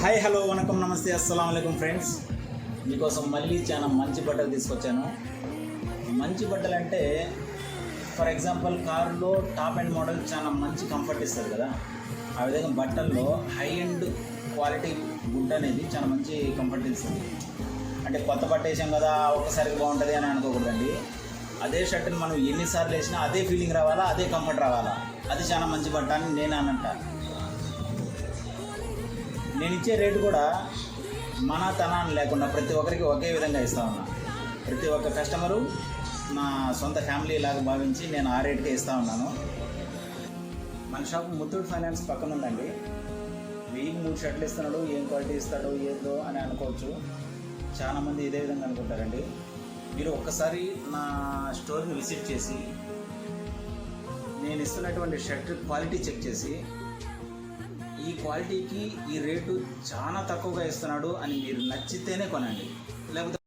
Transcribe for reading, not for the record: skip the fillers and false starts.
Hi hello వనకం నమస్తే అస్సలం అయికం ఫ్రెండ్స్. మీకోసం మళ్ళీ చాలా మంచి బట్టలు తీసుకొచ్చాను. మంచి బట్టలు అంటే ఫర్ ఎగ్జాంపుల్ కారులో టాప్ అండ్ మోడల్ చాలా మంచి కంఫర్ట్ ఇస్తుంది కదా, ఆ విధంగా బట్టల్లో హై అండ్ క్వాలిటీ గుడ్ అనేది చాలా మంచి కంఫర్ట్ ఇస్తుంది. అంటే కొత్త బట్ట వేసాం కదా ఒక్కసారికి బాగుంటుంది అని అనుకోకూడదండి. అదే షర్ట్ని మనం ఎన్నిసార్లు వేసినా అదే ఫీలింగ్ రావాలా, అదే కంఫర్ట్ రావాలా, అది చాలా మంచి బట్ట అని నేను అంటాను. నేను ఇచ్చే రేటు కూడా మన తనాన్ని లేకుండా ప్రతి ఒక్కరికి ఒకే విధంగా ఇస్తా ఉన్నా. ప్రతి ఒక్క కస్టమరు నా సొంత ఫ్యామిలీ లాగా భావించి నేను ఆ రేటుకే ఇస్తూ ఉన్నాను. మన షాప్ ముత్తూట్ ఫైనాన్స్ పక్కన ఉందండి. 1003 షర్ట్లు ఇస్తున్నాడు, ఏం క్వాలిటీ ఇస్తాడో ఏదో అని అనుకోవచ్చు. చాలామంది ఇదే విధంగా అనుకుంటారండి. మీరు ఒక్కసారి నా స్టోర్ని విజిట్ చేసి నేను ఇస్తున్నటువంటి షర్ట్ క్వాలిటీ చెక్ చేసి ఈ క్వాలిటీకి ఈ రేటు చాలా తక్కువగా ఇస్తున్నాడు అని మీరు నచ్చితేనే కొనండి, లేకపోతే